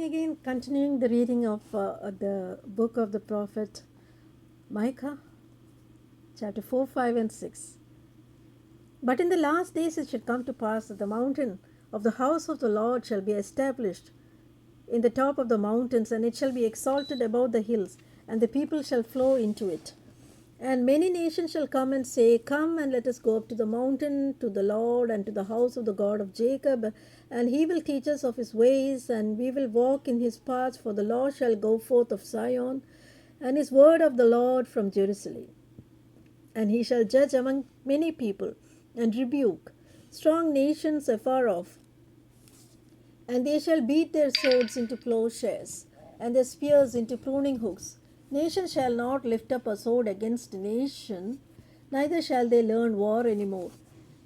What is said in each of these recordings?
again, continuing the reading of the book of the prophet Micah, chapter 4, 5, and 6. But in the last days it shall come to pass that the mountain of the house of the Lord shall be established in the top of the mountains, and it shall be exalted above the hills, and the people shall flow into it. And many nations shall come and say, Come and let us go up to the mountain, to the Lord, and to the house of the God of Jacob, and he will teach us of his ways, and we will walk in his paths, for the Lord shall go forth of Zion, and his word of the Lord from Jerusalem. And he shall judge among many people, and rebuke strong nations afar off. And they shall beat their swords into plowshares, and their spears into pruning hooks. Nation shall not lift up a sword against nation, neither shall they learn war any more.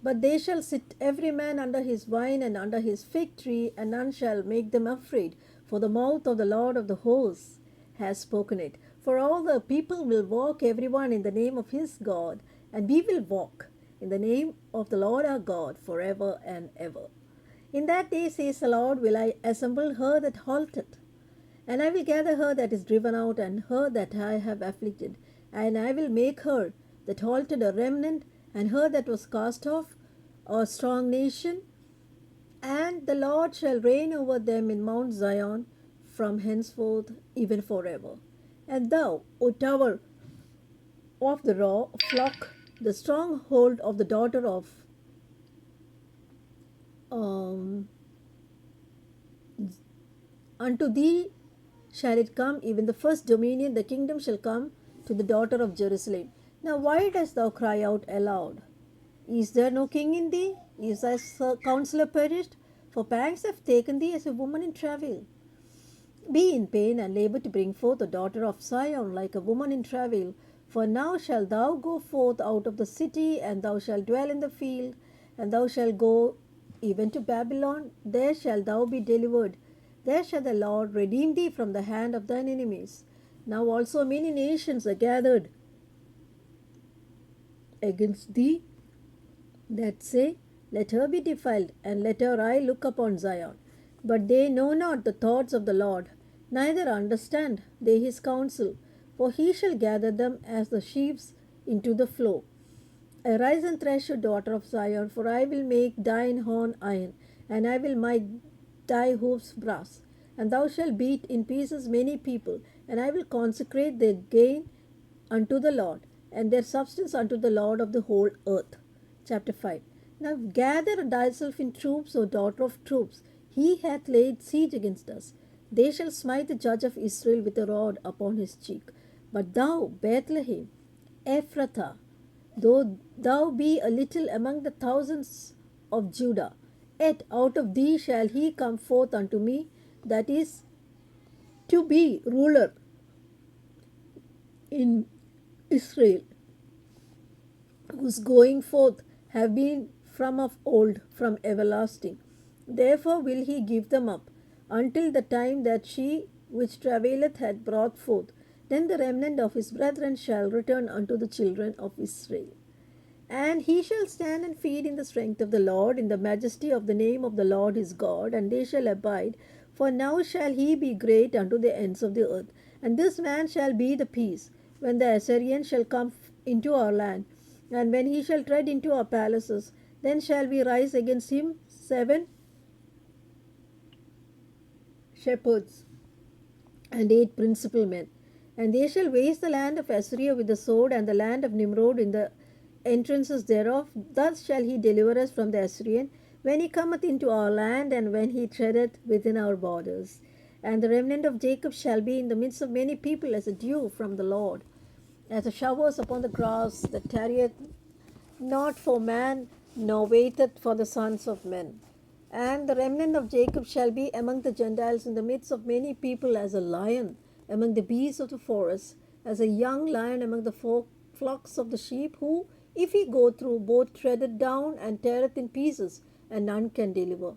But they shall sit every man under his vine and under his fig tree, and none shall make them afraid, for the mouth of the Lord of the hosts has spoken it. For all the people will walk every one in the name of his God, and we will walk in the name of the Lord our God forever and ever. In that day, says the Lord, will I assemble her that halteth, and I will gather her that is driven out, and her that I have afflicted, and I will make her that halted a remnant, and her that was cast off a strong nation, and the Lord shall reign over them in Mount Zion from henceforth even forever. And thou, O tower of the raw flock, the stronghold of the daughter of unto thee shall it come, even the first dominion, the kingdom shall come to the daughter of Jerusalem. Now why dost thou cry out aloud? Is there no king in thee? Is thy counselor perished? For pangs have taken thee as a woman in travail. Be in pain and labor to bring forth the daughter of Zion like a woman in travail. For now shalt thou go forth out of the city, and thou shalt dwell in the field, and thou shalt go even to Babylon. There shalt thou be delivered. There shall the Lord redeem thee from the hand of thine enemies. Now also many nations are gathered against thee, that say, Let her be defiled, and let her eye look upon Zion. But they know not the thoughts of the Lord, neither understand they his counsel. For he shall gather them as the sheaves into the flow. Arise and thresh, O daughter of Zion, for I will make thine horn iron, and I will make thy hoofs brass. And thou shalt beat in pieces many people, and I will consecrate their gain unto the Lord, and their substance unto the Lord of the whole earth. Chapter 5. Now gather thyself in troops, O daughter of troops. He hath laid siege against us. They shall smite the judge of Israel with a rod upon his cheek. But thou, Bethlehem, Ephrathah, though thou be a little among the thousands of Judah, yet out of thee shall he come forth unto me, that is to be ruler in Israel, whose going forth have been from of old, from everlasting. Therefore will he give them up, until the time that she which travaileth hath brought forth. Then the remnant of his brethren shall return unto the children of Israel. And he shall stand and feed in the strength of the Lord, in the majesty of the name of the Lord his God, and they shall abide. For now shall he be great unto the ends of the earth. And this man shall be the peace, when the Assyrian shall come into our land, and when he shall tread into our palaces. Then shall we rise against him 7 shepherds and 8 principal men. And they shall waste the land of Assyria with the sword, and the land of Nimrod in the entrances thereof. Thus shall he deliver us from the Assyrian, when he cometh into our land, and when he treadeth within our borders. And the remnant of Jacob shall be in the midst of many people as a dew from the Lord, as the showers upon the grass, that tarrieth not for man, nor waiteth for the sons of men. And the remnant of Jacob shall be among the Gentiles in the midst of many people as a lion among the beasts of the forest, as a young lion among the flocks of the sheep, who, if he go through, both treadeth down and teareth in pieces, and none can deliver.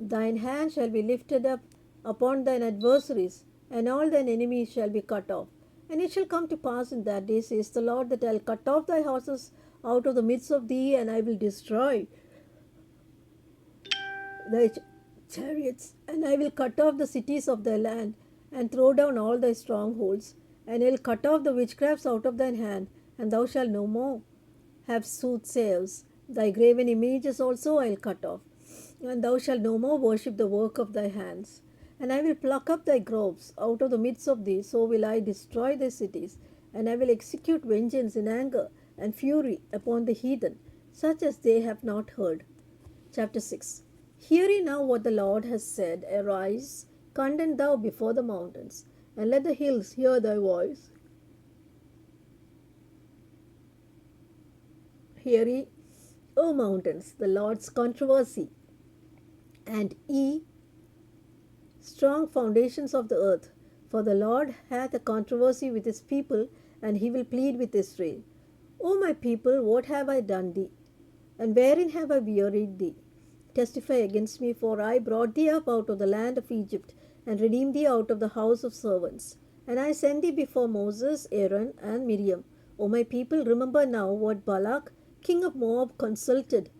Thine hand shall be lifted up upon thine adversaries, and all thine enemies shall be cut off. And it shall come to pass in that day, says the Lord, that I will cut off thy horses out of the midst of thee, and I will destroy thy chariots, and I will cut off the cities of thy land, and throw down all thy strongholds, and I will cut off the witchcrafts out of thine hand, and thou shalt no more have soothsayers. Thy graven images also I will cut off, and thou shalt no more worship the work of thy hands. And I will pluck up thy groves out of the midst of thee, so will I destroy thy cities, and I will execute vengeance in anger and fury upon the heathen, such as they have not heard. Chapter 6. Hear ye now what the Lord has said. Arise, contend thou before the mountains, and let the hills hear thy voice. Hear ye, O mountains, the Lord's controversy, and ye, strong foundations of the earth. For the Lord hath a controversy with his people, and he will plead with Israel. O my people, what have I done thee? And wherein have I wearied thee? Testify against me, for I brought thee up out of the land of Egypt, and redeemed thee out of the house of servants. And I sent thee before Moses, Aaron, and Miriam. O my people, remember now what Balak, king of Moab, consulted,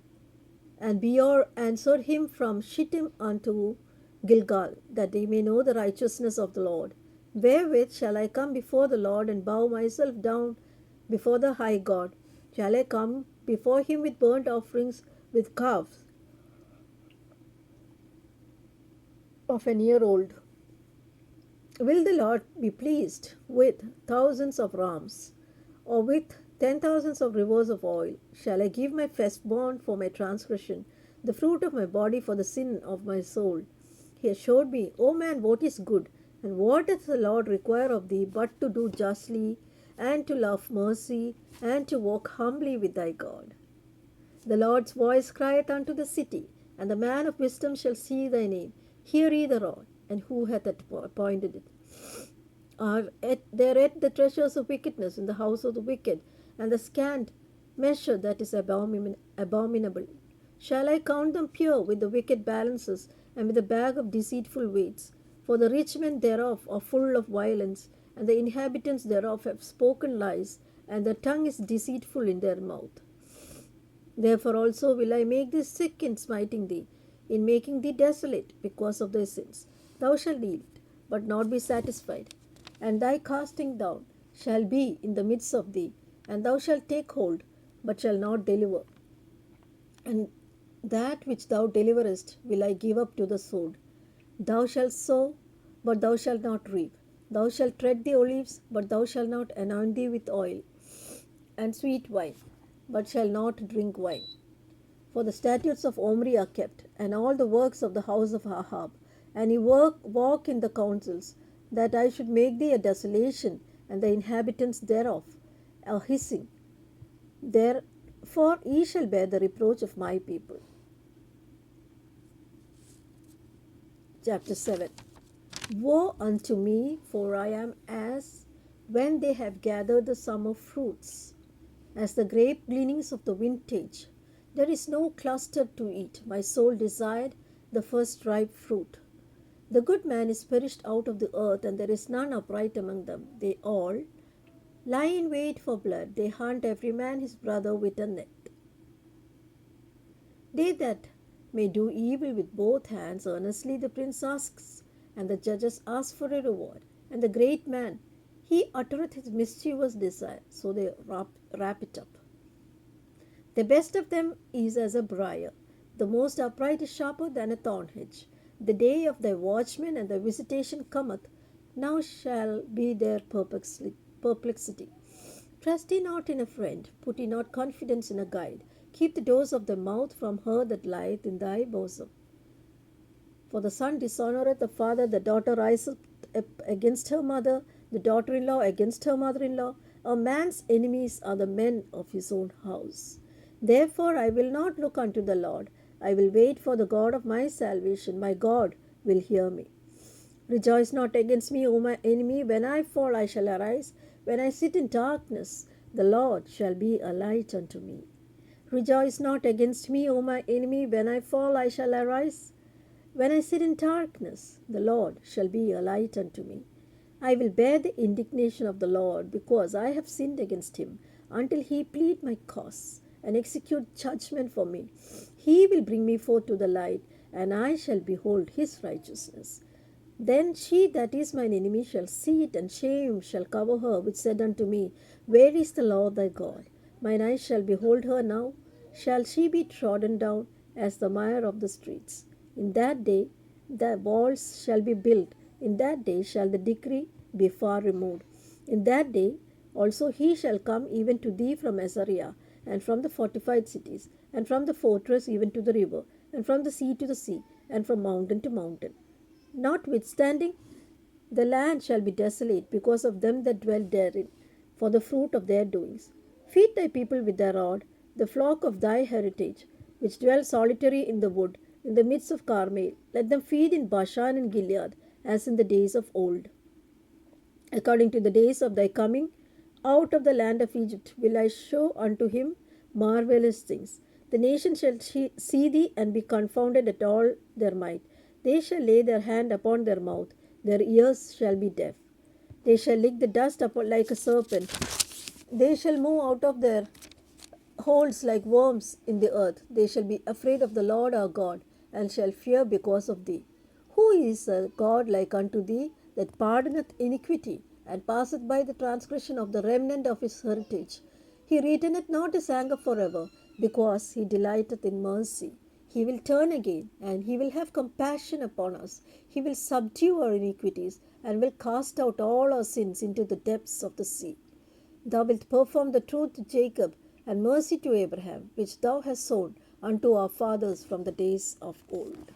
and Beor answered him from Shittim unto Gilgal, that they may know the righteousness of the Lord. Wherewith shall I come before the Lord, and bow myself down before the high God? Shall I come before him with burnt offerings, with calves of an year old? Will the Lord be pleased with thousands of rams, or with 10,000s of rivers of oil? Shall I give my firstborn for my transgression, the fruit of my body for the sin of my soul? He assured me, O man, what is good, and what doth the Lord require of thee, but to do justly, and to love mercy, and to walk humbly with thy God? The Lord's voice crieth unto the city, and the man of wisdom shall see thy name. Hear ye the rod, and who hath appointed it? Are there yet the treasures of wickedness in the house of the wicked, and the scant measure that is abominable? Shall I count them pure with the wicked balances, and with the bag of deceitful weights? For the rich men thereof are full of violence, and the inhabitants thereof have spoken lies, and their tongue is deceitful in their mouth. Therefore also will I make thee sick in smiting thee, in making thee desolate because of thy sins. Thou shalt eat, but not be satisfied, and thy casting down shall be in the midst of thee, and thou shalt take hold, but shalt not deliver. And that which thou deliverest will I give up to the sword. Thou shalt sow, but thou shalt not reap. Thou shalt tread the olives, but thou shalt not anoint thee with oil and sweet wine, but shall not drink wine. For the statutes of Omri are kept, and all the works of the house of Ahab, and he walk in the counsels, that I should make thee a desolation, and the inhabitants thereof a hissing. Therefore ye shall bear the reproach of my people. Chapter 7. Woe unto me, for I am as when they have gathered the summer fruits, as the grape gleanings of the vintage. There is no cluster to eat. My soul desired the first ripe fruit. The good man is perished out of the earth, and there is none upright among them. They all lie in wait for blood. They hunt every man his brother with a net. They that may do evil with both hands, earnestly the prince asks, and the judges ask for a reward. And the great man, he uttereth his mischievous desire, so they wrap it up. The best of them is as a briar. The most upright is sharper than a thorn hedge. The day of thy watchmen and thy visitation cometh. Now shall be their perplexity. Trust ye not in a friend, put ye not confidence in a guide. Keep the doors of thy mouth from her that lieth in thy bosom. For the son dishonoureth the father, the daughter riseth up against her mother, the daughter-in-law against her mother-in-law. A man's enemies are the men of his own house. Therefore I will not look unto the Lord. I will wait for the God of my salvation. My God will hear me. Rejoice not against me, O my enemy. When I fall, I shall arise. When I sit in darkness, the Lord shall be a light unto me. Rejoice not against me, O my enemy. When I fall, I shall arise. When I sit in darkness, the Lord shall be a light unto me. I will bear the indignation of the Lord, because I have sinned against him, until he plead my cause and execute judgment for me. He will bring me forth to the light, and I shall behold his righteousness. Then she that is mine enemy shall see it, and shame shall cover her, which said unto me, Where is the Lord thy God? Mine eyes shall behold her now. Shall she be trodden down as the mire of the streets? In that day the walls shall be built. In that day shall the decree be far removed. In that day also he shall come even to thee from Azariah, and from the fortified cities, and from the fortress even to the river, and from the sea to the sea, and from mountain to mountain. Notwithstanding, the land shall be desolate because of them that dwell therein, for the fruit of their doings. Feed thy people with thy rod, the flock of thy heritage, which dwell solitary in the wood, in the midst of Carmel. Let them feed in Bashan and Gilead, as in the days of old. According to the days of thy coming, out of the land of Egypt will I show unto him marvelous things. The nations shall see thee and be confounded at all their might. They shall lay their hand upon their mouth, their ears shall be deaf. They shall lick the dust upon like a serpent. They shall move out of their holes like worms in the earth. They shall be afraid of the Lord our God, and shall fear because of thee. Who is a God like unto thee, that pardoneth iniquity, and passeth by the transgression of the remnant of his heritage? He retaineth not his anger forever, because he delighteth in mercy. He will turn again, and he will have compassion upon us. He will subdue our iniquities, and will cast out all our sins into the depths of the sea. Thou wilt perform the truth to Jacob, and mercy to Abraham, which thou hast sown unto our fathers from the days of old.